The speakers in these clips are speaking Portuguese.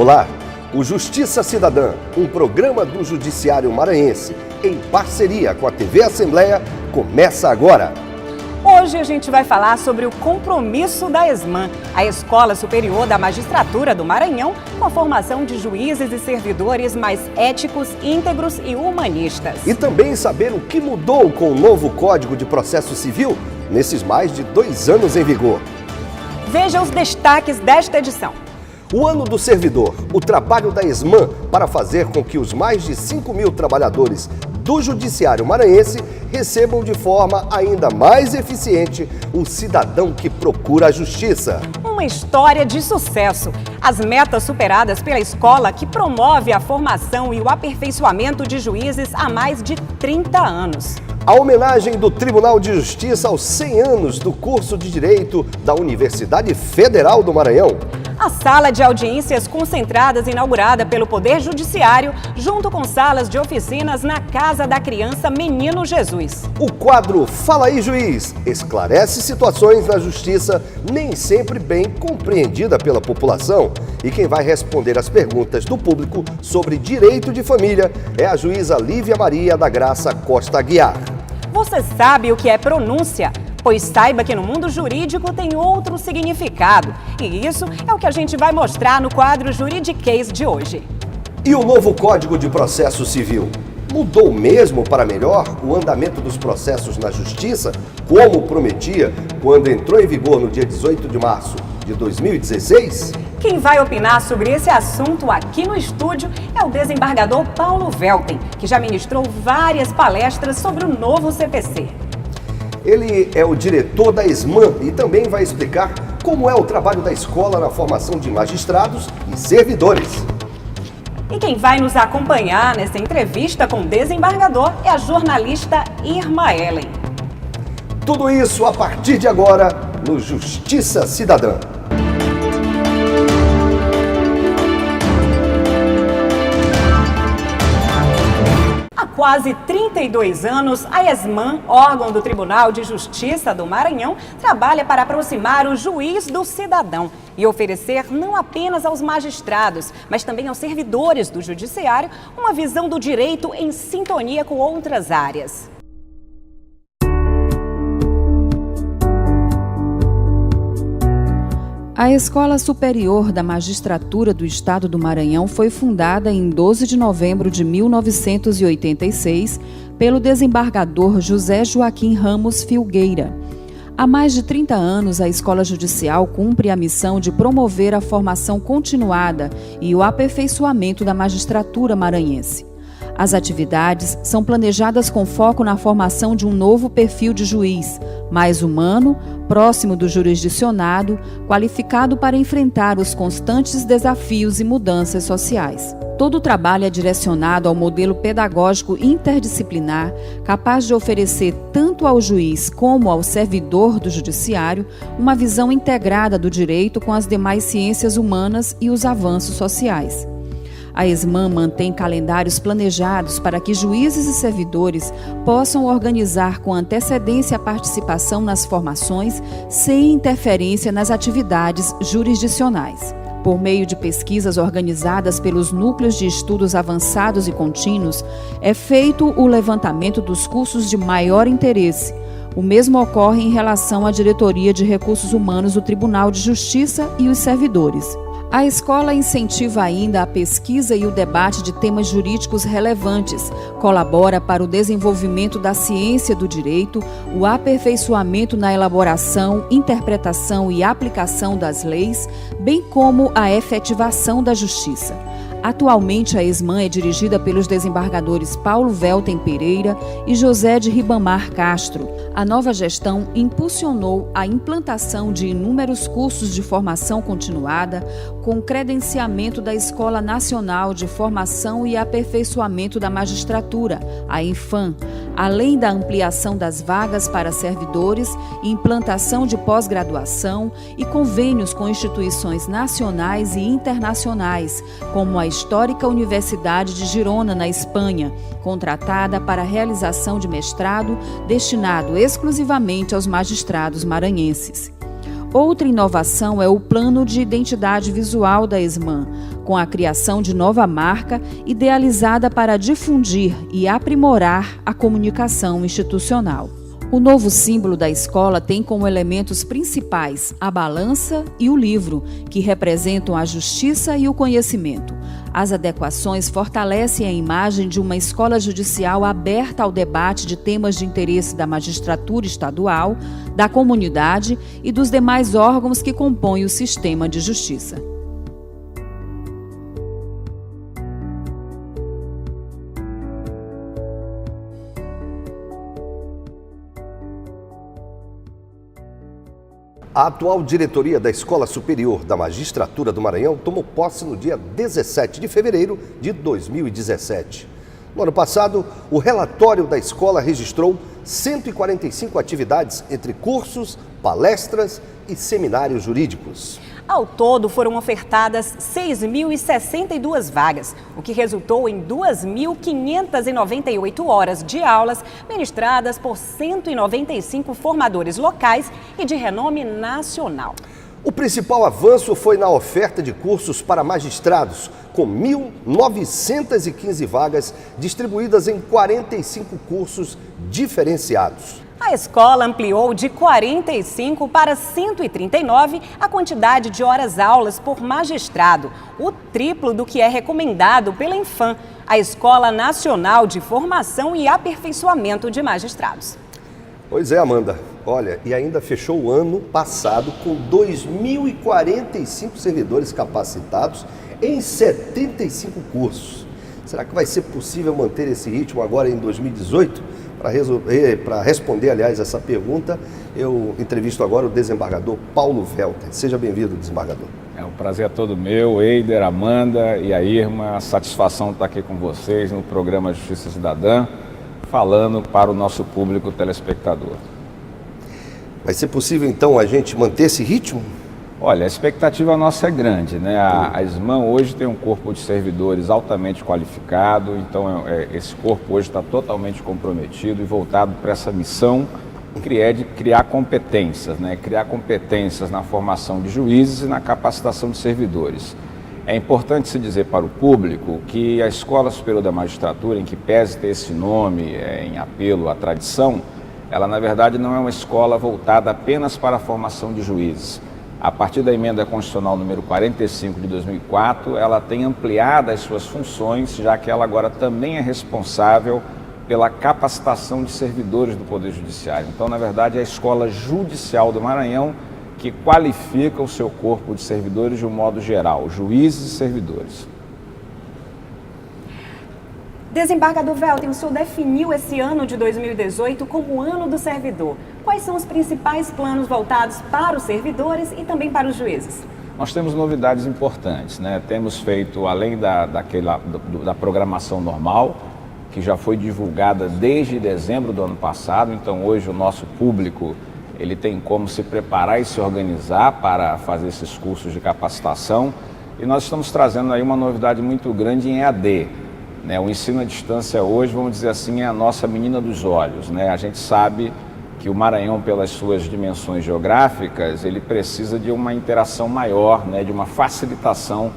Olá, o Justiça Cidadã, um programa do Judiciário Maranhense, em parceria com a TV Assembleia, começa agora. Hoje a gente vai falar sobre o compromisso da ESMAM, a Escola Superior da Magistratura do Maranhão, com a formação de juízes e servidores mais éticos, íntegros e humanistas. E também saber o que mudou com o novo Código de Processo Civil nesses mais de 2 anos em vigor. Veja os destaques desta edição. O Ano do Servidor, o trabalho da ESMAM para fazer com que os mais de 5.000 trabalhadores do Judiciário Maranhense recebam de forma ainda mais eficiente o cidadão que procura a justiça. Uma história de sucesso. As metas superadas pela escola que promove a formação e o aperfeiçoamento de juízes há mais de 30 anos. A homenagem do Tribunal de Justiça aos 100 anos do curso de Direito da Universidade Federal do Maranhão. A sala de audiências concentradas inaugurada pelo Poder Judiciário, junto com salas de oficinas na Casa da Criança Menino Jesus. O quadro Fala aí, Juiz, esclarece situações na justiça nem sempre bem compreendida pela população. E quem vai responder as perguntas do público sobre direito de família é a juíza Lívia Maria da Graça Costa Aguiar. Você sabe o que é pronúncia? Pois saiba que no mundo jurídico tem outro significado. E isso é o que a gente vai mostrar no quadro Juridiquês de hoje. E o novo Código de Processo Civil? Mudou mesmo para melhor o andamento dos processos na Justiça, como prometia quando entrou em vigor no dia 18 de março de 2016? Quem vai opinar sobre esse assunto aqui no estúdio é o desembargador Paulo Welten, que já ministrou várias palestras sobre o novo CPC. Ele é o diretor da ESMAM e também vai explicar como é o trabalho da escola na formação de magistrados e servidores. E quem vai nos acompanhar nessa entrevista com o desembargador é a jornalista Irma Ellen. Tudo isso a partir de agora no Justiça Cidadã. Quase 32 anos, a ESMAM, órgão do Tribunal de Justiça do Maranhão, trabalha para aproximar o juiz do cidadão e oferecer não apenas aos magistrados, mas também aos servidores do judiciário, uma visão do direito em sintonia com outras áreas. A Escola Superior da Magistratura do Estado do Maranhão foi fundada em 12 de novembro de 1986 pelo desembargador José Joaquim Ramos Filgueira. Há mais de 30 anos, a Escola Judicial cumpre a missão de promover a formação continuada e o aperfeiçoamento da magistratura maranhense. As atividades são planejadas com foco na formação de um novo perfil de juiz, mais humano, próximo do jurisdicionado, qualificado para enfrentar os constantes desafios e mudanças sociais. Todo o trabalho é direcionado ao modelo pedagógico interdisciplinar, capaz de oferecer tanto ao juiz como ao servidor do judiciário uma visão integrada do direito com as demais ciências humanas e os avanços sociais. A ESMAM mantém calendários planejados para que juízes e servidores possam organizar com antecedência a participação nas formações sem interferência nas atividades jurisdicionais. Por meio de pesquisas organizadas pelos núcleos de estudos avançados e contínuos, é feito o levantamento dos cursos de maior interesse. O mesmo ocorre em relação à Diretoria de Recursos Humanos do Tribunal de Justiça e os servidores. A escola incentiva ainda a pesquisa e o debate de temas jurídicos relevantes, colabora para o desenvolvimento da ciência do direito, o aperfeiçoamento na elaboração, interpretação e aplicação das leis, bem como a efetivação da justiça. Atualmente, a ESMAM é dirigida pelos desembargadores Paulo Welten Pereira e José de Ribamar Castro. A nova gestão impulsionou a implantação de inúmeros cursos de formação continuada, com credenciamento da Escola Nacional de Formação e Aperfeiçoamento da Magistratura, a Infam, além da ampliação das vagas para servidores, implantação de pós-graduação e convênios com instituições nacionais e internacionais, como a histórica Universidade de Girona, na Espanha, contratada para a realização de mestrado destinado exclusivamente aos magistrados maranhenses. Outra inovação é o plano de identidade visual da ESMAN, com a criação de nova marca idealizada para difundir e aprimorar a comunicação institucional. O novo símbolo da escola tem como elementos principais a balança e o livro, que representam a justiça e o conhecimento. As adequações fortalecem a imagem de uma escola judicial aberta ao debate de temas de interesse da magistratura estadual, da comunidade e dos demais órgãos que compõem o sistema de justiça. A atual diretoria da Escola Superior da Magistratura do Maranhão tomou posse no dia 17 de fevereiro de 2017. No ano passado, o relatório da escola registrou 145 atividades entre cursos, palestras e seminários jurídicos. Ao todo, foram ofertadas 6.062 vagas, o que resultou em 2.598 horas de aulas ministradas por 195 formadores locais e de renome nacional. O principal avanço foi na oferta de cursos para magistrados, com 1.915 vagas distribuídas em 45 cursos diferenciados. A escola ampliou de 45 para 139 a quantidade de horas-aulas por magistrado, o triplo do que é recomendado pela Infam, a Escola Nacional de Formação e Aperfeiçoamento de Magistrados. Pois é, Amanda. Olha, e ainda fechou o ano passado com 2.045 servidores capacitados em 75 cursos. Será que vai ser possível manter esse ritmo agora em 2018? Para responder, aliás, essa pergunta, eu entrevisto agora o desembargador Paulo Velter. Seja bem-vindo, desembargador. É um prazer todo meu, Eider, Amanda e a Irma. A satisfação de estar aqui com vocês no programa Justiça Cidadã, falando para o nosso público telespectador. Vai ser possível, então, a gente manter esse ritmo? Olha, a expectativa nossa é grande, né? A ESMAN hoje tem um corpo de servidores altamente qualificado, então esse corpo hoje está totalmente comprometido e voltado para essa missão que é de criar competências, né? Criar competências na formação de juízes e na capacitação de servidores. É importante se dizer para o público que a Escola Superior da Magistratura, em que pese ter esse nome em apelo à tradição, ela na verdade não é uma escola voltada apenas para a formação de juízes. A partir da emenda constitucional número 45 de 2004, ela tem ampliado as suas funções, já que ela agora também é responsável pela capacitação de servidores do Poder Judiciário. Então, na verdade, é a Escola Judicial do Maranhão que qualifica o seu corpo de servidores de um modo geral, juízes e servidores. Desembargador Velter, o senhor definiu esse ano de 2018 como o ano do servidor. Quais são os principais planos voltados para os servidores e também para os juízes? Nós temos novidades importantes, né? Temos feito, além da programação normal, que já foi divulgada desde dezembro do ano passado, então hoje o nosso público ele tem como se preparar e se organizar para fazer esses cursos de capacitação, e nós estamos trazendo aí uma novidade muito grande em EAD. O ensino à distância hoje, vamos dizer assim, é a nossa menina dos olhos, né? A gente sabe que o Maranhão, pelas suas dimensões geográficas, ele precisa de uma interação maior, né? De uma facilitação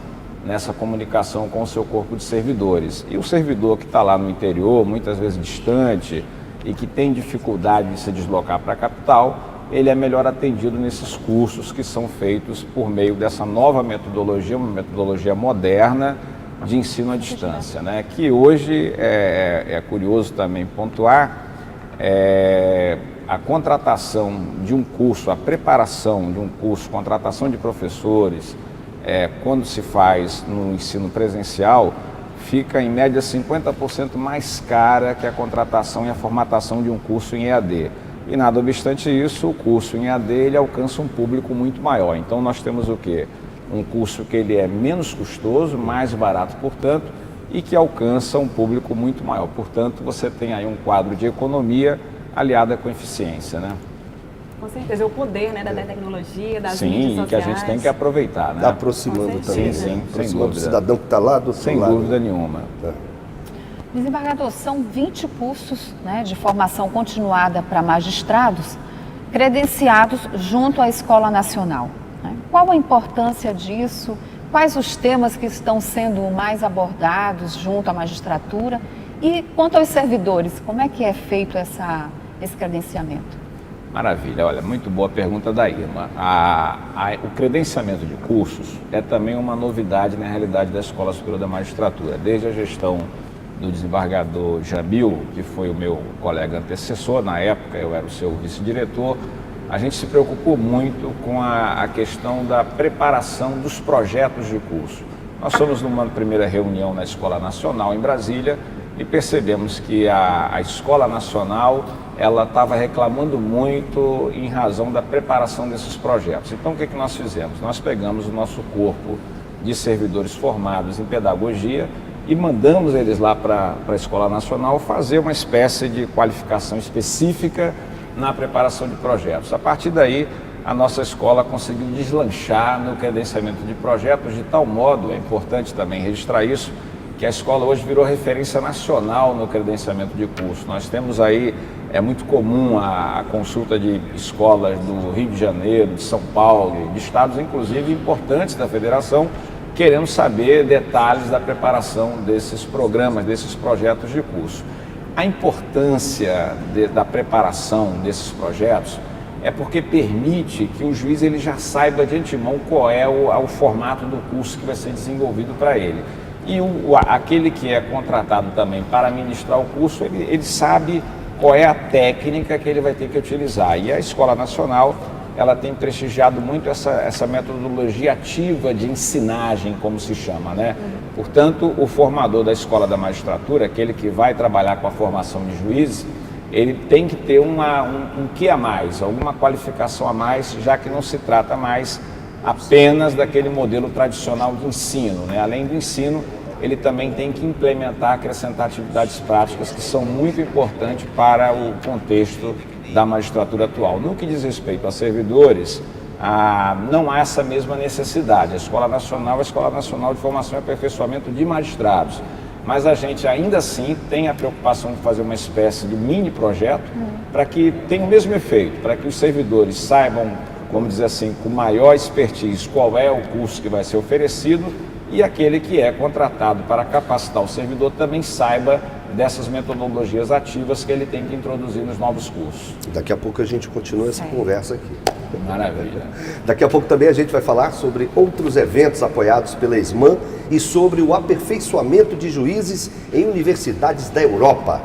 nessa comunicação com o seu corpo de servidores. E o servidor que está lá no interior, muitas vezes distante, e que tem dificuldade de se deslocar para a capital, ele é melhor atendido nesses cursos que são feitos por meio dessa nova metodologia, uma metodologia moderna, de ensino à distância, né? Que hoje é curioso também pontuar a contratação de um curso, a preparação de um curso, contratação de professores, quando se faz no ensino presencial, fica em média 50% mais cara que a contratação e a formatação de um curso em EAD. E nada obstante isso, o curso em EAD ele alcança um público muito maior. Então nós temos o quê? Um curso que ele é menos custoso, mais barato, portanto, e que alcança um público muito maior. Portanto, você tem aí um quadro de economia aliada com eficiência, né? Com certeza, o poder, né, da tecnologia, das mídias sociais. Sim, que a gente tem que aproveitar, né? Está aproximando também. Sim, sem dúvida. O cidadão que está lá do outro sem lado. Sem dúvida nenhuma. Desembargador, são 20 cursos, né, de formação continuada para magistrados. credenciados junto à Escola Nacional, né? Qual a importância disso? Quais os temas que estão sendo mais abordados junto à magistratura? E quanto aos servidores, como é que é feito esse credenciamento? Maravilha, olha, muito boa pergunta da Irma. O credenciamento de cursos é também uma novidade na realidade da Escola Superior da Magistratura. Desde a gestão do desembargador Jamil, que foi o meu colega antecessor, na época eu era o seu vice-diretor, a gente se preocupou muito com a questão da preparação dos projetos de curso. Nós fomos numa primeira reunião na Escola Nacional em Brasília e percebemos que a Escola Nacional ela estava reclamando muito em razão da preparação desses projetos. Então o que nós fizemos? Nós pegamos o nosso corpo de servidores formados em pedagogia e mandamos eles lá para a Escola Nacional fazer uma espécie de qualificação específica na preparação de projetos. A partir daí, a nossa escola conseguiu deslanchar no credenciamento de projetos de tal modo, é importante também registrar isso, que a escola hoje virou referência nacional no credenciamento de curso. Nós temos aí, é muito comum a consulta de escolas do Rio de Janeiro, de São Paulo, de estados inclusive importantes da federação, querendo saber detalhes da preparação desses programas, desses projetos de curso. A importância da preparação desses projetos é porque permite que o juiz ele já saiba de antemão qual é o formato do curso que vai ser desenvolvido para ele. E aquele que é contratado também para ministrar o curso, ele sabe qual é a técnica que ele vai ter que utilizar. E a Escola Nacional, ela tem prestigiado muito essa metodologia ativa de ensinagem, como se chama, né? Portanto, o formador da Escola da Magistratura, aquele que vai trabalhar com a formação de juízes, ele tem que ter um quê a mais, alguma qualificação a mais, já que não se trata mais apenas daquele modelo tradicional de ensino, né? Além do ensino, ele também tem que implementar, acrescentar atividades práticas que são muito importantes para o contexto da magistratura atual. No que diz respeito a servidores, não há essa mesma necessidade. A Escola Nacional é a Escola Nacional de Formação e Aperfeiçoamento de Magistrados, mas a gente ainda assim tem a preocupação de fazer uma espécie de mini projeto para que tenha o mesmo efeito, para que os servidores saibam, vamos dizer assim, com maior expertise qual é o curso que vai ser oferecido e aquele que é contratado para capacitar o servidor também saiba dessas metodologias ativas que ele tem que introduzir nos novos cursos. Daqui a pouco a gente continua essa conversa aqui. Maravilha. Daqui a pouco também a gente vai falar sobre outros eventos apoiados pela ESMAN e sobre o aperfeiçoamento de juízes em universidades da Europa.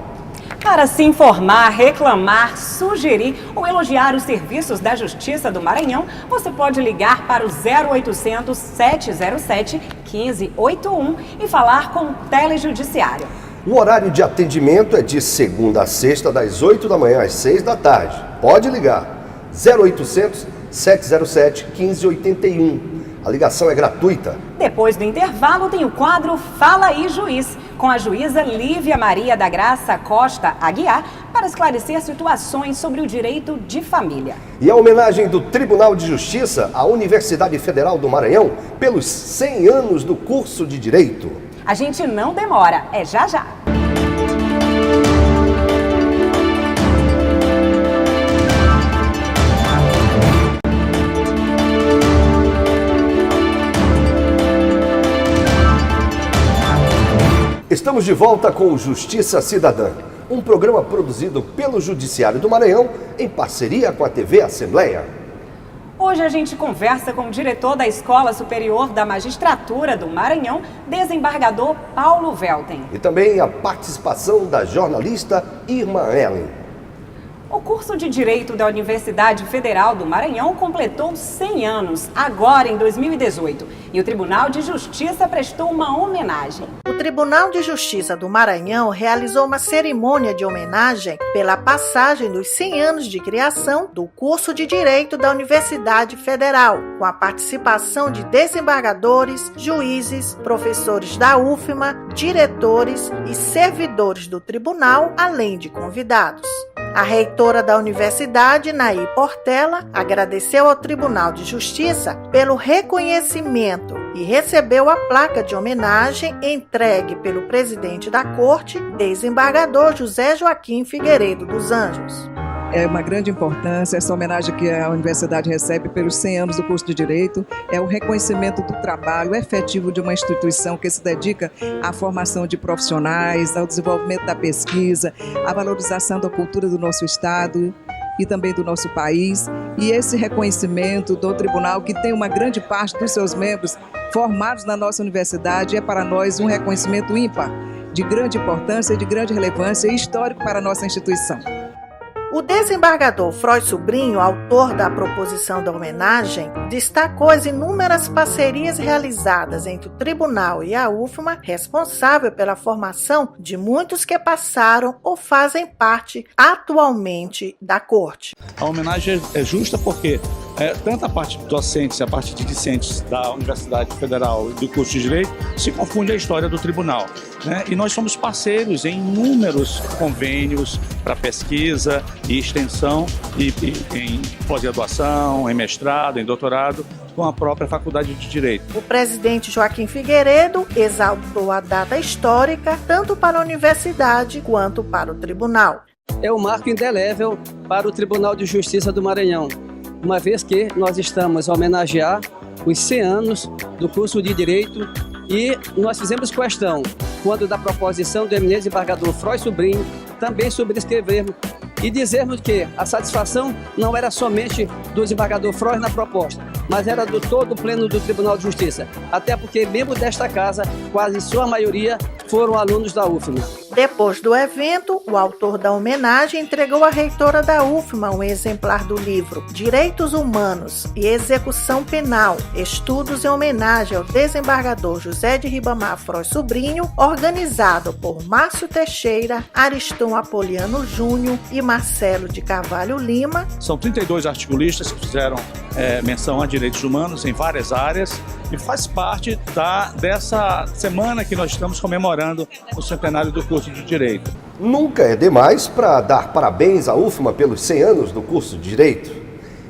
Para se informar, reclamar, sugerir ou elogiar os serviços da Justiça do Maranhão, você pode ligar para o 0800 707 1581 e falar com o Telejudiciário. O horário de atendimento é de segunda a sexta, das 8 da manhã às 6 da tarde. Pode ligar. 0800 707 1581. A ligação é gratuita. Depois do intervalo tem o quadro Fala aí, Juiz, com a juíza Lívia Maria da Graça Costa Aguiar, para esclarecer situações sobre o direito de família. E a homenagem do Tribunal de Justiça à Universidade Federal do Maranhão pelos 100 anos do curso de Direito. A gente não demora, é já já. Estamos de volta com o Justiça Cidadã, um programa produzido pelo Judiciário do Maranhão em parceria com a TV Assembleia. Hoje a gente conversa com o diretor da Escola Superior da Magistratura do Maranhão, desembargador Paulo Velten. E também a participação da jornalista Irma Ellen. O curso de Direito da Universidade Federal do Maranhão completou 100 anos, agora em 2018, e o Tribunal de Justiça prestou uma homenagem. O Tribunal de Justiça do Maranhão realizou uma cerimônia de homenagem pela passagem dos 100 anos de criação do curso de Direito da Universidade Federal, com a participação de desembargadores, juízes, professores da UFMA, diretores e servidores do tribunal, além de convidados. A reitora da universidade, Nair Portela, agradeceu ao Tribunal de Justiça pelo reconhecimento e recebeu a placa de homenagem entregue pelo presidente da Corte, desembargador José Joaquim Figueiredo dos Anjos. É uma grande importância, essa homenagem que a universidade recebe pelos 100 anos do curso de Direito, é o reconhecimento do trabalho efetivo de uma instituição que se dedica à formação de profissionais, ao desenvolvimento da pesquisa, à valorização da cultura do nosso Estado e também do nosso país. E esse reconhecimento do tribunal, que tem uma grande parte dos seus membros formados na nossa universidade, é para nós um reconhecimento ímpar, de grande importância, de grande relevância e histórico para a nossa instituição. O desembargador Froy Sobrinho, autor da proposição da homenagem, destacou as inúmeras parcerias realizadas entre o tribunal e a UFMA, responsável pela formação de muitos que passaram ou fazem parte atualmente da corte. A homenagem é justa porque tanto a parte de docentes e a parte de discentes da Universidade Federal e do curso de Direito se confunde a história do tribunal, né? E nós somos parceiros em inúmeros convênios para pesquisa e extensão e em pós-graduação, em mestrado, em doutorado, com a própria Faculdade de Direito. O presidente Joaquim Figueiredo exaltou a data histórica tanto para a universidade quanto para o tribunal. É um marco indelével para o Tribunal de Justiça do Maranhão, uma vez que nós estamos a homenagear os 100 anos do curso de Direito e nós fizemos questão, quando da proposição do eminente desembargador Froy Sobrinho, também subscrevermos e dizermos que a satisfação não era somente do desembargador Froy na proposta, mas era do todo o pleno do Tribunal de Justiça, até porque membros desta casa, quase sua maioria, foram alunos da UFMA. Depois do evento, o autor da homenagem entregou à reitora da UFMA um exemplar do livro Direitos Humanos e Execução Penal, estudos em homenagem ao desembargador José de Ribamar Froy Sobrinho, organizado por Márcio Teixeira, Ariston Apoliano Júnior e Marcelo de Carvalho Lima. São 32 articulistas que fizeram menção a direitos humanos em várias áreas e faz parte dessa semana que nós estamos comemorando o centenário do curso de Direito. Nunca é demais para dar parabéns à UFMA pelos 100 anos do curso de Direito.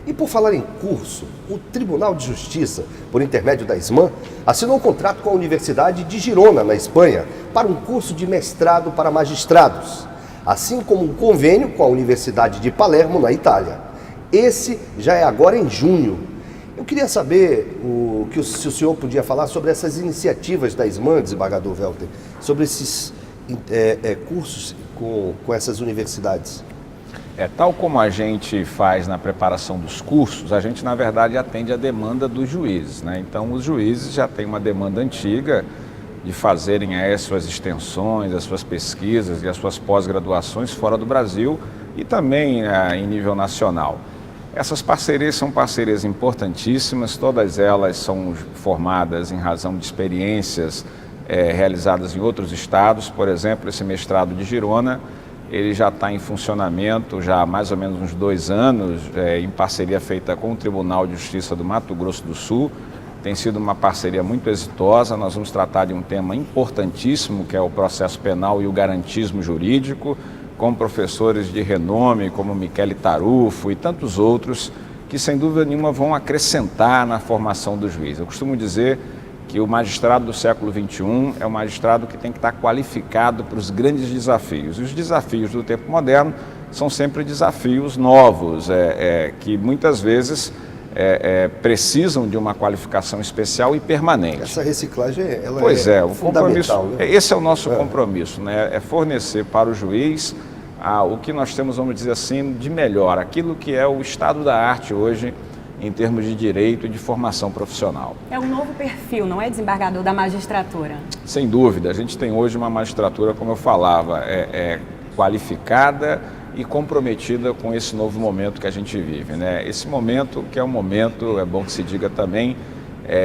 E por falar em curso, o Tribunal de Justiça, por intermédio da ISMAN, assinou um contrato com a Universidade de Girona, na Espanha, para um curso de mestrado para magistrados, assim como um convênio com a Universidade de Palermo, na Itália. Esse já é agora em junho. Eu queria saber se o senhor podia falar sobre essas iniciativas da ISMAN, desembargador Welter, sobre esses cursos com essas universidades. Tal como a gente faz na preparação dos cursos, a gente, na verdade, atende a demanda dos juízes, né? Então, os juízes já têm uma demanda antiga de fazerem as suas extensões, as suas pesquisas e as suas pós-graduações fora do Brasil e também em nível nacional. Essas parcerias são parcerias importantíssimas, todas elas são formadas em razão de experiências realizadas em outros estados. Por exemplo, esse mestrado de Girona, ele já está em funcionamento já há mais ou menos uns 2 anos, em parceria feita com o Tribunal de Justiça do Mato Grosso do Sul. Tem sido uma parceria muito exitosa. Nós vamos tratar de um tema importantíssimo, que é o processo penal e o garantismo jurídico, com professores de renome como Michele Tarufo e tantos outros que, sem dúvida nenhuma, vão acrescentar na formação do juiz. Eu costumo dizer que o magistrado do século XXI é um magistrado que tem que estar qualificado para os grandes desafios. E os desafios do tempo moderno são sempre desafios novos, que muitas vezes precisam de uma qualificação especial e permanente. Essa reciclagem o compromisso, né? Esse é o nosso compromisso, né? É fornecer para o juiz o que nós temos, vamos dizer assim, de melhor, aquilo que é o estado da arte hoje em termos de direito e de formação profissional. É um novo perfil, não é, desembargador, da magistratura? Sem dúvida, a gente tem hoje uma magistratura, como eu falava, qualificada e comprometida com esse novo momento que a gente vive, né? Esse momento que é um momento, é bom que se diga também,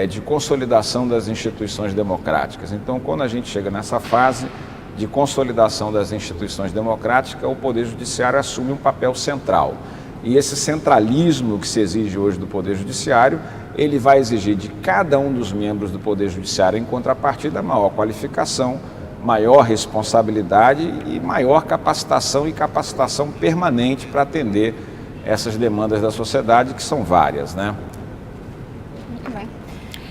de consolidação das instituições democráticas. Então, quando a gente chega nessa fase de consolidação das instituições democráticas, o Poder Judiciário assume um papel central. E esse centralismo que se exige hoje do Poder Judiciário, ele vai exigir de cada um dos membros do Poder Judiciário, em contrapartida, maior qualificação, maior responsabilidade e maior capacitação e capacitação permanente para atender essas demandas da sociedade, que são várias, né? Muito bem.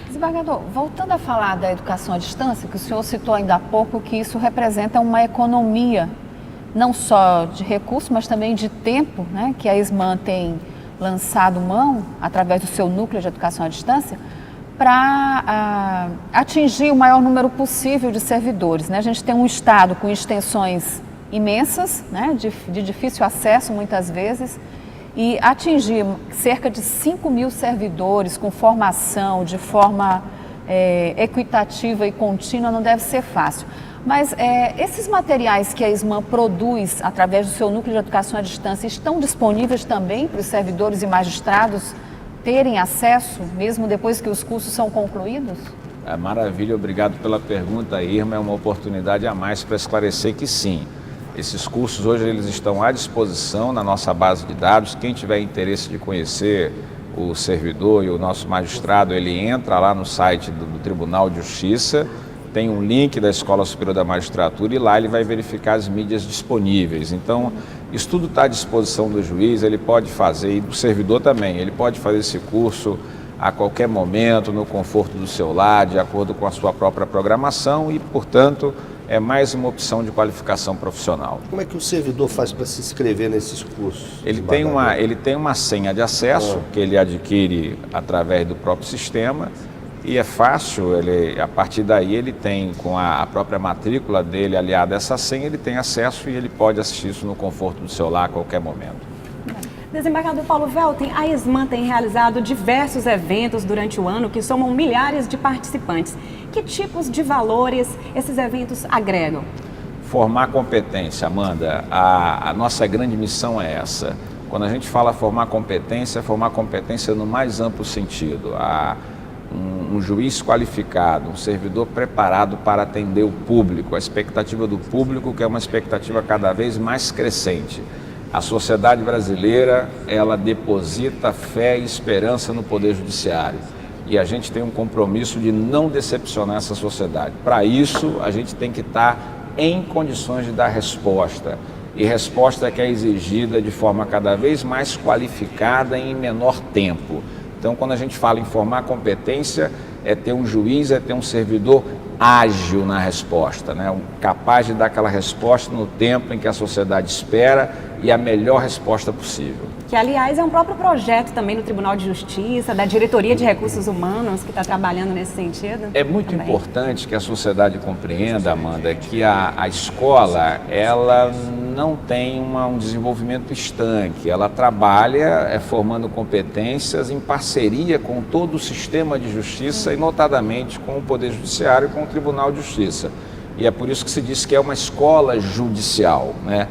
Desembargador, voltando a falar da educação à distância, que o senhor citou ainda há pouco, que isso representa uma economia não só de recurso, mas também de tempo, né, que a ESMAN tem lançado mão, através do seu núcleo de educação à distância, para atingir o maior número possível de servidores, né? A gente tem um estado com extensões imensas, né, de difícil acesso muitas vezes, e atingir cerca de 5.000 servidores com formação de forma equitativa e contínua não deve ser fácil. Mas esses materiais que a ESMAN produz através do seu núcleo de educação à distância estão disponíveis também para os servidores e magistrados terem acesso, mesmo depois que os cursos são concluídos? Maravilha, obrigado pela pergunta, Irma. É uma oportunidade a mais para esclarecer que sim. Esses cursos hoje eles estão à disposição na nossa base de dados. Quem tiver interesse de conhecer o servidor e o nosso magistrado, ele entra lá no site do Tribunal de Justiça, tem um link da Escola Superior da Magistratura e lá ele vai verificar as mídias disponíveis. Então, isso tudo está à disposição do juiz, ele pode fazer, e do servidor também, ele pode fazer esse curso a qualquer momento, no conforto do seu lar, de acordo com a sua própria programação e, portanto, é mais uma opção de qualificação profissional. Como é que o servidor faz para se inscrever nesses cursos? Ele tem uma senha de acesso que ele adquire através do próprio sistema e é fácil, a partir daí ele tem, com a própria matrícula dele aliada a essa senha, ele tem acesso e ele pode assistir isso no conforto do seu lar a qualquer momento. Desembargador Paulo Velten, a ESMAN tem realizado diversos eventos durante o ano que somam milhares de participantes. Que tipos de valores esses eventos agregam? Formar competência, Amanda. A nossa grande missão é essa. Quando a gente fala formar competência no mais amplo sentido. Um juiz qualificado, um servidor preparado para atender o público, a expectativa do público, que é uma expectativa cada vez mais crescente. A sociedade brasileira, ela deposita fé e esperança no Poder Judiciário. E a gente tem um compromisso de não decepcionar essa sociedade. Para isso, a gente tem que estar em condições de dar resposta. E resposta que é exigida de forma cada vez mais qualificada e em menor tempo. Então, quando a gente fala em formar competência, é ter um juiz, é ter um servidor ágil na resposta, né? Capaz de dar aquela resposta no tempo em que a sociedade espera e a melhor resposta possível. Que, aliás, é um próprio projeto também no Tribunal de Justiça, da Diretoria de Recursos Humanos, que está trabalhando nesse sentido. É muito importante que a sociedade compreenda, Amanda, que a escola, ela não tem um desenvolvimento estanque, ela trabalha formando competências em parceria com todo o sistema de justiça e notadamente com o Poder Judiciário e com o Tribunal de Justiça. E é por isso que se diz que é uma escola judicial, né?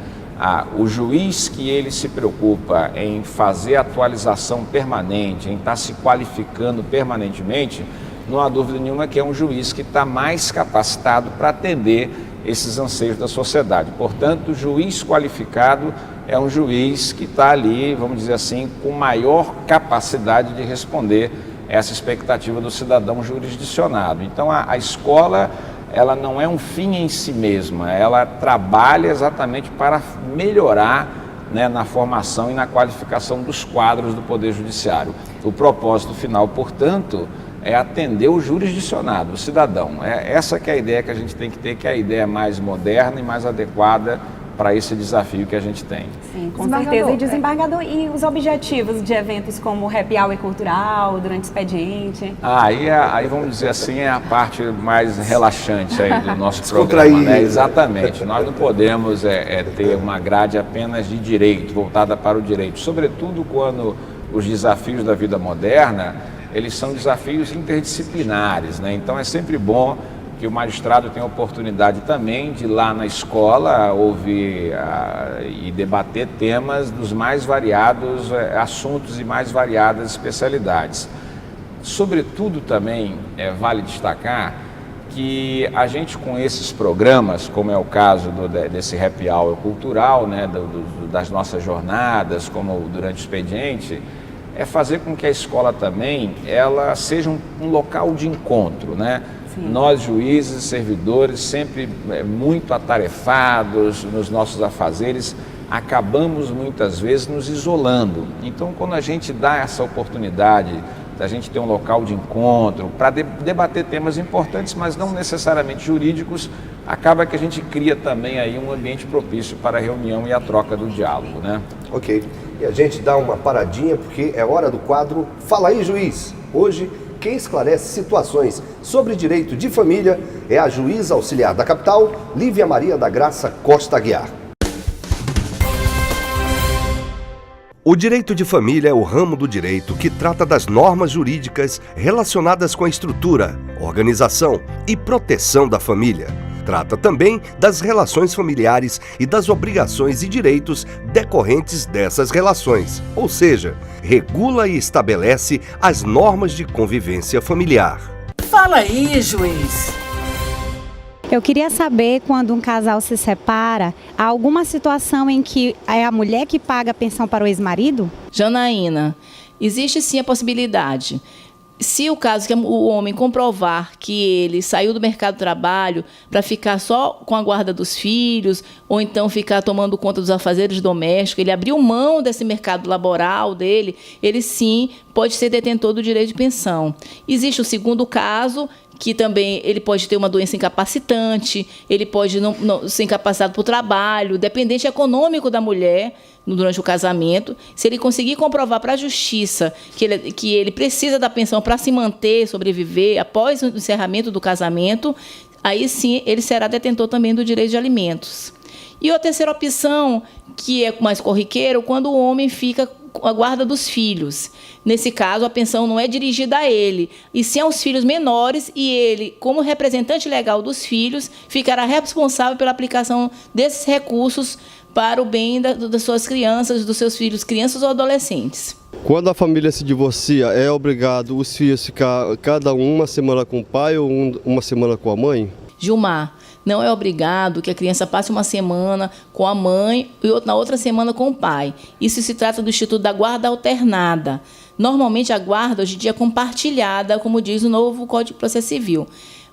O juiz que ele se preocupa em fazer atualização permanente, em estar se qualificando permanentemente, não há dúvida nenhuma que é um juiz que está mais capacitado para atender esses anseios da sociedade. Portanto, o juiz qualificado é um juiz que está ali, vamos dizer assim, com maior capacidade de responder essa expectativa do cidadão jurisdicionado. Então, a escola, ela não é um fim em si mesma, ela trabalha exatamente para melhorar, né, na formação e na qualificação dos quadros do Poder Judiciário. O propósito final, portanto, é atender o jurisdicionado, o cidadão. Essa que é a ideia que a gente tem que ter, que é a ideia mais moderna e mais adequada para esse desafio que a gente tem. Sim, com certeza. E desembargador, e os objetivos de eventos como o Happy Hour cultural, durante o expediente? Aí vamos dizer assim, é a parte mais relaxante aí do nosso programa, né? Exatamente. Nós não podemos ter uma grade apenas de direito, voltada para o direito, sobretudo quando os desafios da vida moderna, eles são desafios interdisciplinares, né? Então é sempre bom que o magistrado tenha a oportunidade também de ir lá na escola ouvir e debater temas dos mais variados assuntos e mais variadas especialidades. Sobretudo também vale destacar que a gente com esses programas, como é o caso desse Happy Hour cultural, né, das nossas jornadas, como durante o expediente, é fazer com que a escola também ela seja um local de encontro, né? Sim. Nós, juízes e servidores, sempre muito atarefados nos nossos afazeres, acabamos muitas vezes nos isolando. Então, quando a gente dá essa oportunidade da gente ter um local de encontro, para debater temas importantes, mas não necessariamente jurídicos, acaba que a gente cria também aí um ambiente propício para a reunião e a troca do diálogo, né? Ok. E a gente dá uma paradinha porque é hora do quadro Fala aí, Juiz. Hoje, quem esclarece situações sobre direito de família é a juíza auxiliar da capital, Lívia Maria da Graça Costa Aguiar. O direito de família é o ramo do direito que trata das normas jurídicas relacionadas com a estrutura, organização e proteção da família. Trata também das relações familiares e das obrigações e direitos decorrentes dessas relações, ou seja, regula e estabelece as normas de convivência familiar. Fala aí, juiz! Eu queria saber, quando um casal se separa, há alguma situação em que é a mulher que paga a pensão para o ex-marido? Janaína, existe sim a possibilidade. Se o caso que o homem comprovar que ele saiu do mercado de trabalho para ficar só com a guarda dos filhos, ou então ficar tomando conta dos afazeres domésticos, ele abriu mão desse mercado laboral dele, ele sim pode ser detentor do direito de pensão. Existe o segundo caso, que também ele pode ter uma doença incapacitante, ele pode não ser incapacitado para o trabalho, dependente econômico da mulher durante o casamento. Se ele conseguir comprovar para a justiça que ele precisa da pensão para se manter, sobreviver, após o encerramento do casamento, aí sim ele será detentor também do direito de alimentos. E a terceira opção, que é mais corriqueiro, quando o homem fica com a guarda dos filhos. Nesse caso, a pensão não é dirigida a ele, e sim aos filhos menores, e ele, como representante legal dos filhos, ficará responsável pela aplicação desses recursos para o bem das suas crianças, dos seus filhos, crianças ou adolescentes. Quando a família se divorcia, é obrigado os filhos ficar cada uma semana com o pai ou uma semana com a mãe? Gilmar, não é obrigado que a criança passe uma semana com a mãe e na outra semana com o pai. Isso se trata do Instituto da Guarda Alternada. Normalmente a guarda hoje em dia é compartilhada, como diz o novo Código de Processo Civil.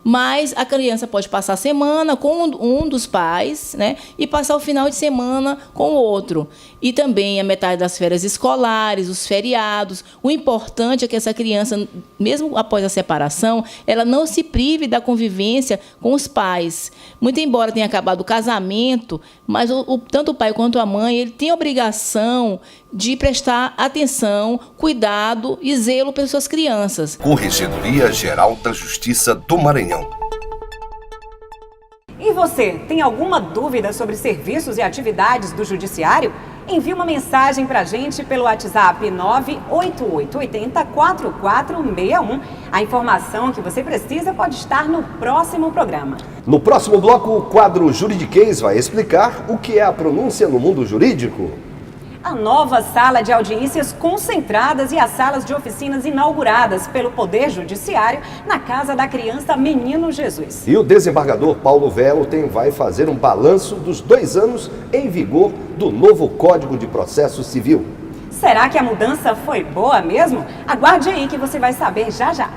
Mas a criança pode passar a semana com um dos pais, né, e passar o final de semana com o outro. E também a metade das férias escolares, os feriados. O importante é que essa criança, mesmo após a separação, ela não se prive da convivência com os pais. Muito embora tenha acabado o casamento, mas tanto o pai quanto a mãe, ele tem a obrigação de prestar atenção, cuidado e zelo pelas suas crianças. Corregedoria Geral da Justiça do Maranhão. E você, tem alguma dúvida sobre serviços e atividades do Judiciário? Envie uma mensagem para a gente pelo WhatsApp 988804461. A informação que você precisa pode estar no próximo programa. No próximo bloco, o quadro Juridiquês vai explicar o que é a pronúncia no mundo jurídico. A nova sala de audiências concentradas e as salas de oficinas inauguradas pelo Poder Judiciário na Casa da Criança Menino Jesus. E o desembargador Paulo Velo vai fazer um balanço dos 2 anos em vigor do novo Código de Processo Civil. Será que a mudança foi boa mesmo? Aguarde aí que você vai saber já já.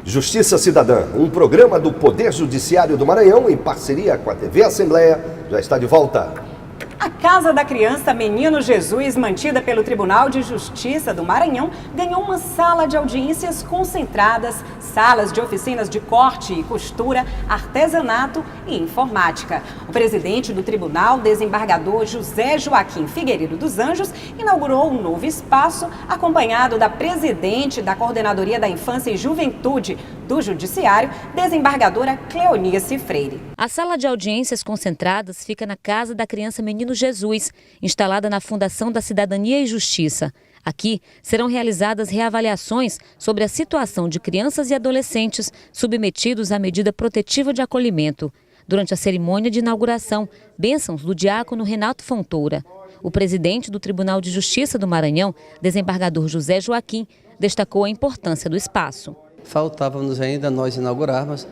Justiça Cidadã, um programa do Poder Judiciário do Maranhão em parceria com a TV Assembleia, já está de volta. A Casa da Criança Menino Jesus, mantida pelo Tribunal de Justiça do Maranhão, ganhou uma sala de audiências concentradas, salas de oficinas de corte e costura, artesanato e informática. O presidente do tribunal, desembargador José Joaquim Figueiredo dos Anjos, inaugurou um novo espaço, acompanhado da presidente da Coordenadoria da Infância e Juventude do Judiciário, desembargadora Cleonice Freire. A sala de audiências concentradas fica na Casa da Criança Menino Jesus, instalada na Fundação da Cidadania e Justiça. Aqui serão realizadas reavaliações sobre a situação de crianças e adolescentes submetidos à medida protetiva de acolhimento. Durante a cerimônia de inauguração, bênçãos do diácono Renato Fontoura. O presidente do Tribunal de Justiça do Maranhão, desembargador José Joaquim, destacou a importância do espaço. Faltava-nos ainda nós inaugurarmos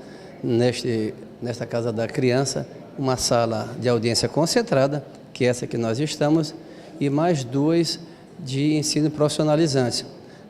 nesta Casa da Criança uma sala de audiência concentrada, que é essa que nós estamos, e mais 2 de ensino profissionalizante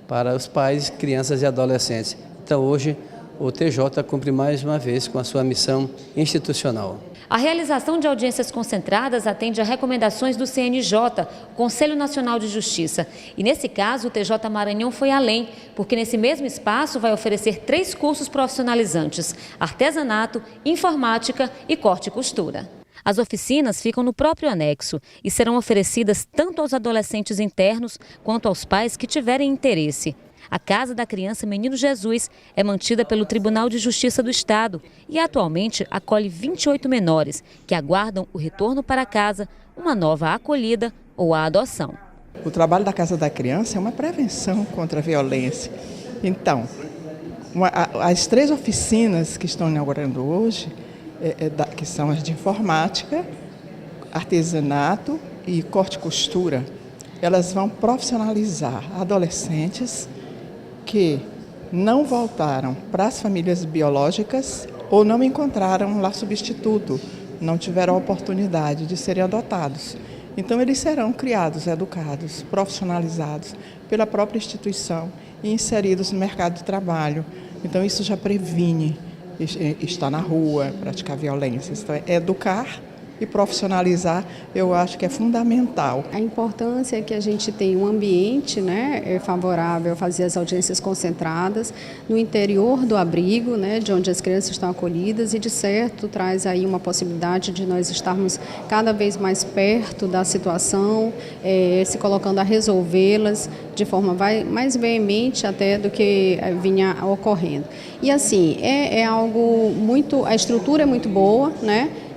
para os pais, crianças e adolescentes. Então hoje o TJ cumpre mais uma vez com a sua missão institucional. A realização de audiências concentradas atende a recomendações do CNJ, Conselho Nacional de Justiça. E nesse caso, o TJ Maranhão foi além, porque nesse mesmo espaço vai oferecer 3 cursos profissionalizantes: artesanato, informática e corte e costura. As oficinas ficam no próprio anexo e serão oferecidas tanto aos adolescentes internos quanto aos pais que tiverem interesse. A Casa da Criança Menino Jesus é mantida pelo Tribunal de Justiça do Estado e atualmente acolhe 28 menores que aguardam o retorno para casa, uma nova acolhida ou a adoção. O trabalho da Casa da Criança é uma prevenção contra a violência. Então, as 3 oficinas que estão inaugurando hoje, que são as de informática, artesanato e corte e costura, elas vão profissionalizar adolescentes que não voltaram para as famílias biológicas ou não encontraram lá substituto, não tiveram a oportunidade de serem adotados. Então, eles serão criados, educados, profissionalizados pela própria instituição e inseridos no mercado de trabalho. Então, isso já previne estar na rua, praticar violência. Então, educar e profissionalizar, eu acho que é fundamental. A importância é que a gente tenha um ambiente, favorável a fazer as audiências concentradas no interior do abrigo, de onde as crianças estão acolhidas, e de certo traz aí uma possibilidade de nós estarmos cada vez mais perto da situação, se colocando a resolvê-las de forma mais veemente até do que vinha ocorrendo. E assim, é algo muito, a estrutura é muito boa,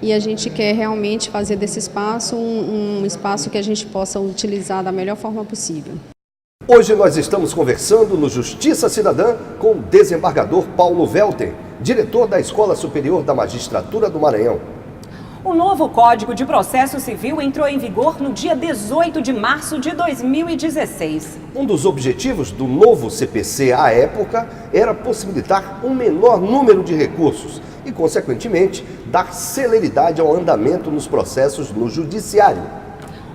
e a gente quer realmente fazer desse espaço um espaço que a gente possa utilizar da melhor forma possível. Hoje nós estamos conversando no Justiça Cidadã com o desembargador Paulo Welter, diretor da Escola Superior da Magistratura do Maranhão. O novo Código de Processo Civil entrou em vigor no dia 18 de março de 2016. Um dos objetivos do novo CPC à época era possibilitar um menor número de recursos e, consequentemente, dar celeridade ao andamento nos processos no judiciário.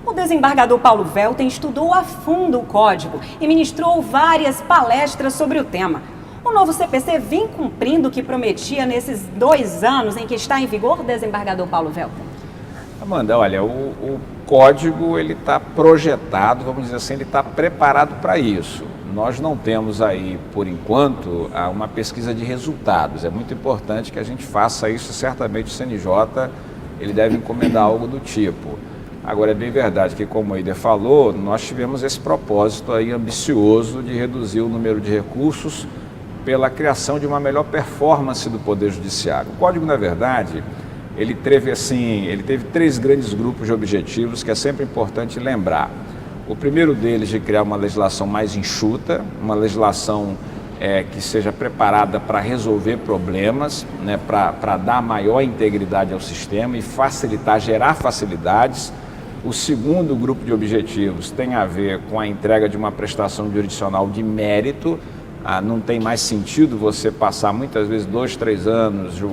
O desembargador Paulo Welter estudou a fundo o código e ministrou várias palestras sobre o tema. O novo CPC vem cumprindo o que prometia nesses 2 anos em que está em vigor, desembargador Paulo Welter? Amanda, olha, o código ele está projetado, vamos dizer assim, ele está preparado para isso. Nós não temos aí, por enquanto, uma pesquisa de resultados. É muito importante que a gente faça isso, certamente o CNJ ele deve encomendar algo do tipo. Agora, é bem verdade que, como o Eider falou, nós tivemos esse propósito aí ambicioso de reduzir o número de recursos pela criação de uma melhor performance do Poder Judiciário. O Código, na verdade, ele teve 3 grandes grupos de objetivos que é sempre importante lembrar. O primeiro deles de criar uma legislação mais enxuta, uma legislação que seja preparada para resolver problemas, para dar maior integridade ao sistema e facilitar, gerar facilidades. O segundo grupo de objetivos tem a ver com a entrega de uma prestação jurisdicional de mérito. Não tem mais sentido você passar muitas vezes 2, 3 anos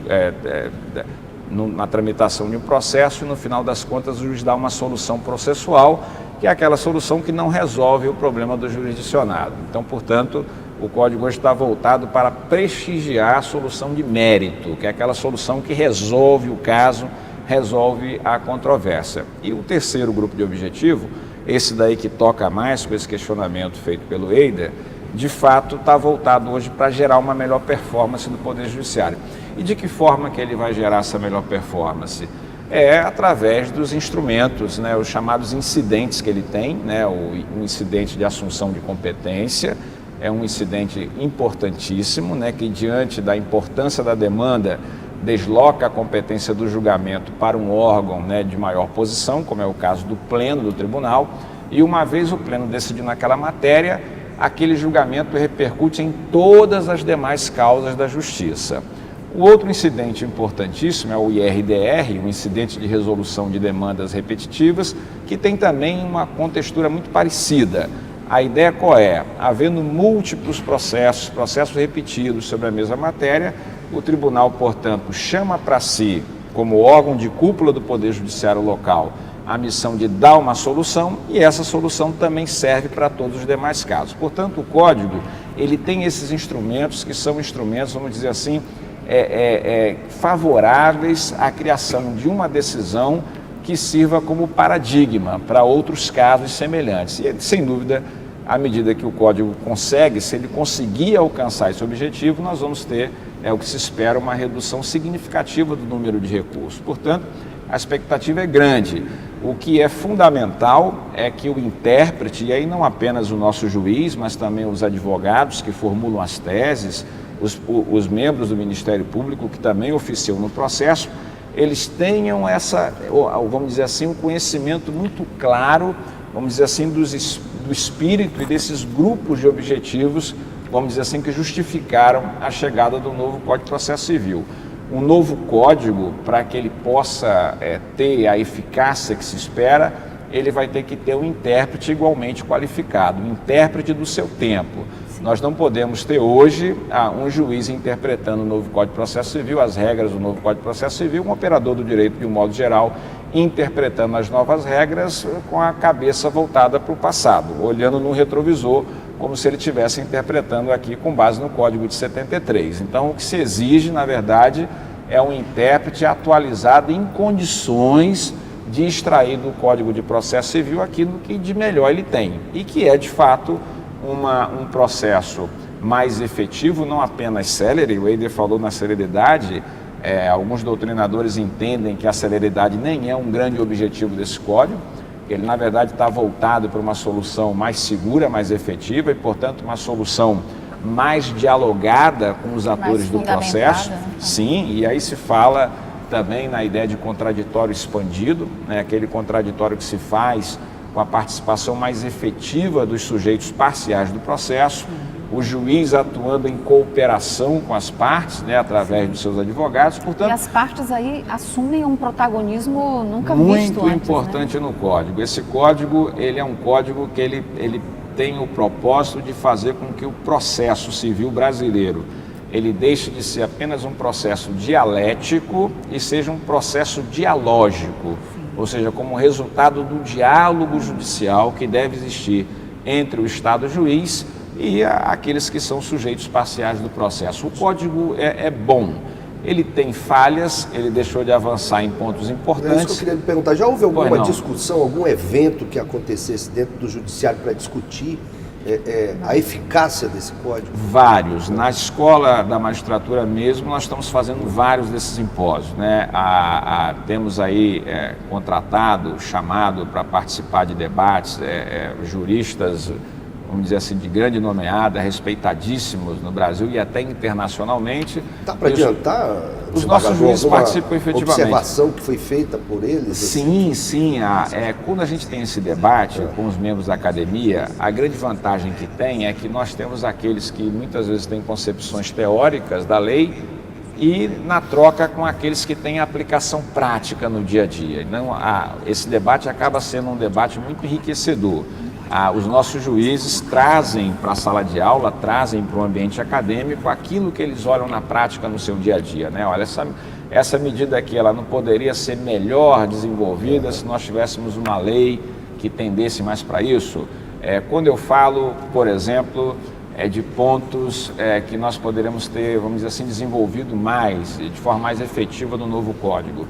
na tramitação de um processo e no final das contas o juiz dá uma solução processual, que é aquela solução que não resolve o problema do jurisdicionado. Então, portanto, o Código hoje está voltado para prestigiar a solução de mérito, que é aquela solução que resolve o caso, resolve a controvérsia. E o terceiro grupo de objetivo, esse daí que toca mais com esse questionamento feito pelo Eider, de fato está voltado hoje para gerar uma melhor performance do Poder Judiciário. E de que forma que ele vai gerar essa melhor performance? É através dos instrumentos, os chamados incidentes que ele tem, o incidente de assunção de competência, é um incidente importantíssimo, que diante da importância da demanda desloca a competência do julgamento para um órgão de maior posição, como é o caso do Pleno do Tribunal, e uma vez o Pleno decidindo naquela matéria, aquele julgamento repercute em todas as demais causas da Justiça. O outro incidente importantíssimo é o IRDR, o Incidente de Resolução de Demandas Repetitivas, que tem também uma contextura muito parecida. A ideia qual é? Havendo múltiplos processos repetidos sobre a mesma matéria, o tribunal, portanto, chama para si, como órgão de cúpula do Poder Judiciário local, a missão de dar uma solução, e essa solução também serve para todos os demais casos. Portanto, o Código ele tem esses instrumentos que são instrumentos, vamos dizer assim, favoráveis à criação de uma decisão que sirva como paradigma para outros casos semelhantes. E, sem dúvida, à medida que o Código consegue, se ele conseguir alcançar esse objetivo, nós vamos ter, o que se espera, uma redução significativa do número de recursos. Portanto, a expectativa é grande. O que é fundamental é que o intérprete, e aí não apenas o nosso juiz, mas também os advogados que formulam as teses, os membros do Ministério Público que também oficiam no processo, eles tenham vamos dizer assim, um conhecimento muito claro, vamos dizer assim, do espírito e desses grupos de objetivos, vamos dizer assim, que justificaram a chegada do novo Código de Processo Civil. Um novo código, para que ele possa ter a eficácia que se espera, ele vai ter que ter um intérprete igualmente qualificado, um intérprete do seu tempo. Nós não podemos ter hoje um juiz interpretando o novo Código de Processo Civil, as regras do novo Código de Processo Civil, um operador do direito de um modo geral, interpretando as novas regras com a cabeça voltada para o passado, olhando no retrovisor, como se ele estivesse interpretando aqui com base no Código de 73. Então, o que se exige, na verdade, é um intérprete atualizado em condições de extrair do Código de Processo Civil aquilo que de melhor ele tem e que é, de fato, um processo mais efetivo, não apenas célere. O Eider falou na celeridade. Alguns doutrinadores entendem que a celeridade nem é um grande objetivo desse código. Ele, na verdade, está voltado para uma solução mais segura, mais efetiva e, portanto, uma solução mais dialogada com os atores do processo. Sim, e aí se fala também na ideia de contraditório expandido, né, aquele contraditório que se faz com a participação mais efetiva dos sujeitos parciais do processo, o juiz atuando em cooperação com as partes, né, através dos seus advogados. Portanto, e as partes aí assumem um protagonismo nunca visto antes. Muito importante, né? No código. Esse código, ele é um código que ele tem o propósito de fazer com que o processo civil brasileiro ele deixe de ser apenas um processo dialético e seja um processo dialógico, ou seja, como resultado do diálogo judicial que deve existir entre o Estado juiz e aqueles que são sujeitos parciais do processo. O código é bom, ele tem falhas, ele deixou de avançar em pontos importantes. É isso que eu queria lhe perguntar, já houve alguma discussão, algum evento que acontecesse dentro do judiciário para discutir a eficácia desse código? Vários. Na escola da magistratura mesmo, nós estamos fazendo vários desses simpósios, né? Temos aí contratado, chamado para participar de debates, juristas, vamos dizer assim, de grande nomeada, respeitadíssimos no Brasil e até internacionalmente. Dá para adiantar? Os nossos juízes participam efetivamente. Observação que foi feita por eles? Sim, sim. Quando a gente tem esse debate com os membros da academia, a grande vantagem que tem é que nós temos aqueles que muitas vezes têm concepções teóricas da lei e na troca com aqueles que têm a aplicação prática no dia a dia. Então, esse debate acaba sendo um debate muito enriquecedor. Os nossos juízes trazem para a sala de aula, trazem para o ambiente acadêmico aquilo que eles olham na prática no seu dia a dia, né? Olha, essa medida aqui, ela não poderia ser melhor desenvolvida se nós tivéssemos uma lei que tendesse mais para isso. Quando eu falo, por exemplo, de pontos que nós poderemos ter, vamos dizer assim, desenvolvido mais, de forma mais efetiva no novo código.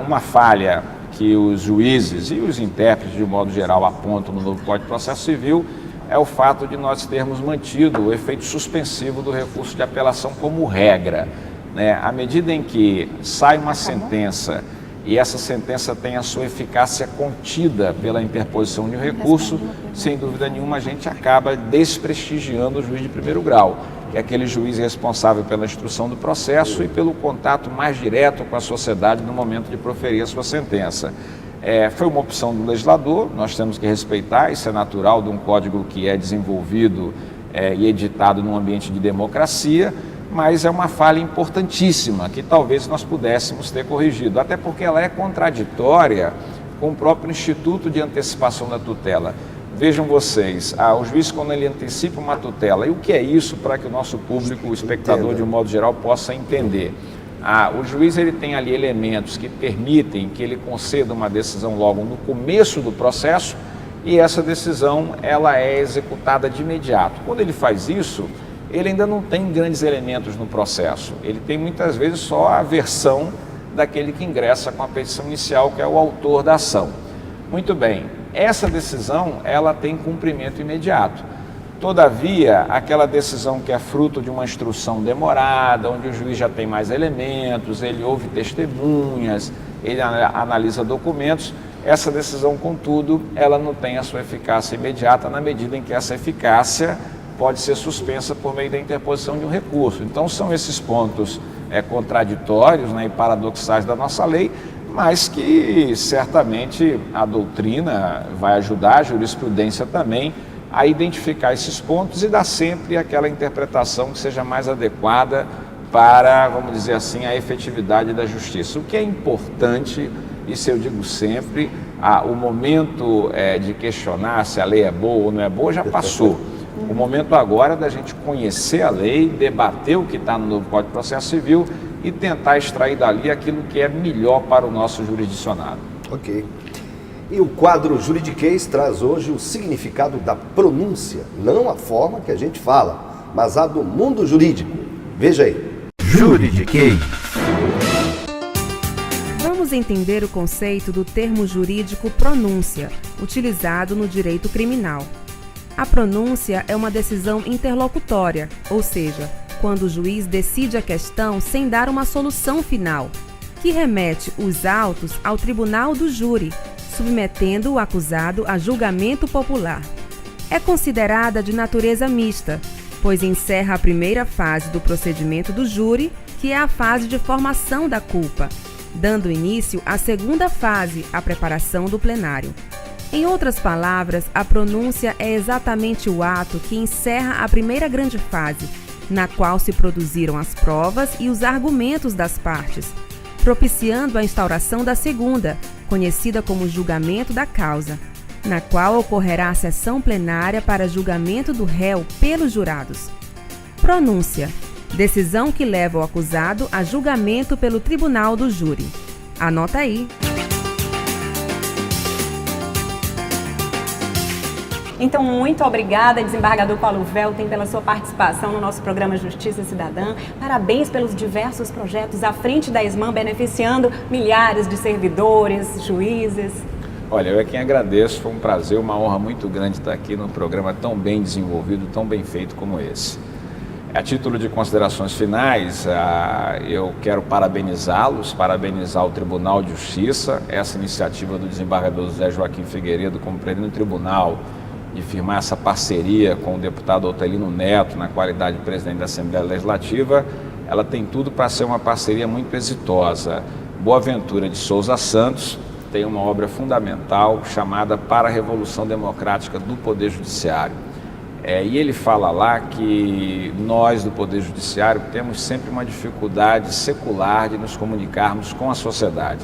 Uma falha que os juízes e os intérpretes, de modo geral, apontam no novo Código de Processo Civil é o fato de nós termos mantido o efeito suspensivo do recurso de apelação como regra, né? À medida em que sai uma sentença e essa sentença tem a sua eficácia contida pela interposição de um recurso, sem dúvida nenhuma a gente acaba desprestigiando o juiz de primeiro grau, que é aquele juiz responsável pela instrução do processo e pelo contato mais direto com a sociedade no momento de proferir a sua sentença. Foi uma opção do legislador, nós temos que respeitar, isso é natural de um código que é desenvolvido e editado num ambiente de democracia, mas é uma falha importantíssima que talvez nós pudéssemos ter corrigido, até porque ela é contraditória com o próprio Instituto de Antecipação da Tutela. Vejam vocês, o juiz, quando ele antecipa uma tutela, e o que é isso para que o nosso público, o espectador de um modo geral, possa entender? O juiz ele tem ali elementos que permitem que ele conceda uma decisão logo no começo do processo e essa decisão ela é executada de imediato. Quando ele faz isso, ele ainda não tem grandes elementos no processo, ele tem muitas vezes só a versão daquele que ingressa com a petição inicial, que é o autor da ação. Muito bem, essa decisão ela tem cumprimento imediato. Todavia, aquela decisão que é fruto de uma instrução demorada, onde o juiz já tem mais elementos, ele ouve testemunhas, ele analisa documentos, essa decisão, contudo, ela não tem a sua eficácia imediata, na medida em que essa eficácia pode ser suspensa por meio da interposição de um recurso. Então, são esses pontos contraditórios, né, e paradoxais da nossa lei, mas que certamente a doutrina vai ajudar, a jurisprudência também, a identificar esses pontos e dar sempre aquela interpretação que seja mais adequada para, vamos dizer assim, a efetividade da justiça. O que é importante, isso eu digo sempre, o momento de questionar se a lei é boa ou não é boa já passou. O momento agora é da gente conhecer a lei, debater o que está no novo Código de Processo Civil e tentar extrair dali aquilo que é melhor para o nosso jurisdicionado. Ok. E o quadro Juridiquês traz hoje o significado da pronúncia, não a forma que a gente fala, mas a do mundo jurídico. Veja aí. Juridiquês. Vamos entender o conceito do termo jurídico pronúncia, utilizado no direito criminal. A pronúncia é uma decisão interlocutória, ou seja, quando o juiz decide a questão sem dar uma solução final, que remete os autos ao tribunal do júri, submetendo o acusado a julgamento popular. É considerada de natureza mista, pois encerra a primeira fase do procedimento do júri, que é a fase de formação da culpa, dando início à segunda fase, a preparação do plenário. Em outras palavras, a pronúncia é exatamente o ato que encerra a primeira grande fase, na qual se produziram as provas e os argumentos das partes, propiciando a instauração da segunda, conhecida como julgamento da causa, na qual ocorrerá a sessão plenária para julgamento do réu pelos jurados. Pronúncia: decisão que leva o acusado a julgamento pelo tribunal do júri. Anota aí. Então, muito obrigada, desembargador Paulo Velten, pela sua participação no nosso programa Justiça Cidadã. Parabéns pelos diversos projetos à frente da ESMAN, beneficiando milhares de servidores, juízes. Olha, eu é quem agradeço, foi um prazer, uma honra muito grande estar aqui num programa tão bem desenvolvido, tão bem feito como esse. A título de considerações finais, eu quero parabenizá-los, parabenizar o Tribunal de Justiça, essa iniciativa do desembargador José Joaquim Figueiredo como presidente do tribunal, de firmar essa parceria com o deputado Otelino Neto, na qualidade de presidente da Assembleia Legislativa, ela tem tudo para ser uma parceria muito exitosa. Boaventura de Souza Santos tem uma obra fundamental chamada Para a Revolução Democrática do Poder Judiciário. E ele fala lá que nós do Poder Judiciário temos sempre uma dificuldade secular de nos comunicarmos com a sociedade.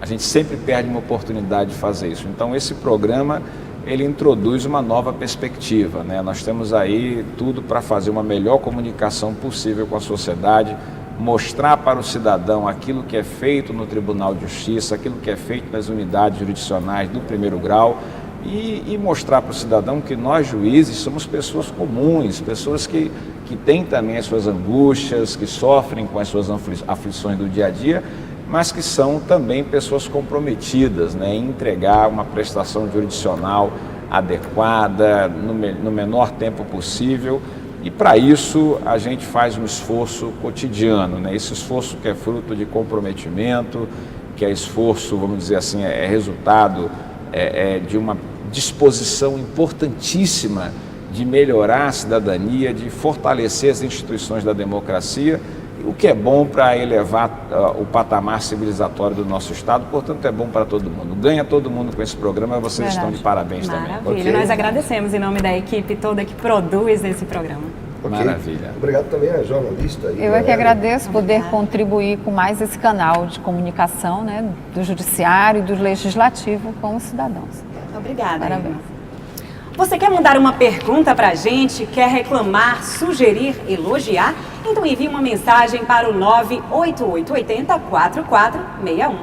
A gente sempre perde uma oportunidade de fazer isso. Então esse programa ele introduz uma nova perspectiva, né? Nós temos aí tudo para fazer uma melhor comunicação possível com a sociedade, mostrar para o cidadão aquilo que é feito no Tribunal de Justiça, aquilo que é feito nas unidades jurisdicionais do primeiro grau e mostrar para o cidadão que nós juízes somos pessoas comuns, pessoas que têm também as suas angústias, que sofrem com as suas aflições do dia a dia, mas que são também pessoas comprometidas, né, em entregar uma prestação jurisdicional adequada, no menor tempo possível, e para isso a gente faz um esforço cotidiano, né, esse esforço que é fruto de comprometimento, que é esforço, vamos dizer assim, é resultado de uma disposição importantíssima de melhorar a cidadania, de fortalecer as instituições da democracia, o que é bom para elevar o patamar civilizatório do nosso Estado, portanto é bom para todo mundo. Ganha todo mundo com esse programa, vocês estão de parabéns também. Maravilha, nós agradecemos em nome da equipe toda que produz esse programa. Maravilha. Obrigado também à jornalista. Eu é que agradeço poder contribuir com mais esse canal de comunicação, né, do Judiciário e do Legislativo com os cidadãos. Obrigada. Parabéns. Você quer mandar uma pergunta para a gente? Quer reclamar, sugerir, elogiar? Então envie uma mensagem para o 98880-4461.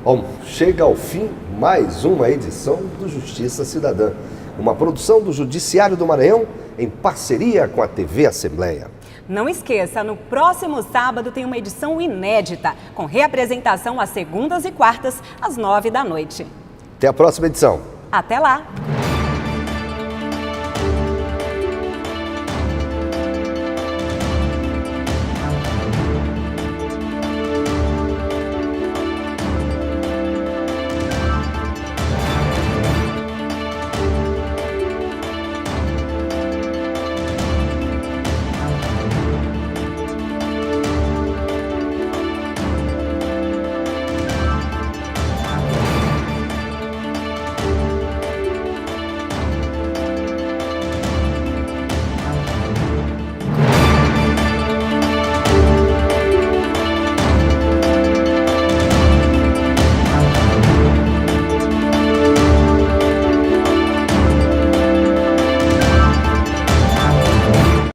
Bom, chega ao fim mais uma edição do Justiça Cidadã, uma produção do Judiciário do Maranhão em parceria com a TV Assembleia. Não esqueça, no próximo sábado tem uma edição inédita, com reapresentação às segundas e quartas, às 9 da noite. Até a próxima edição. Até lá!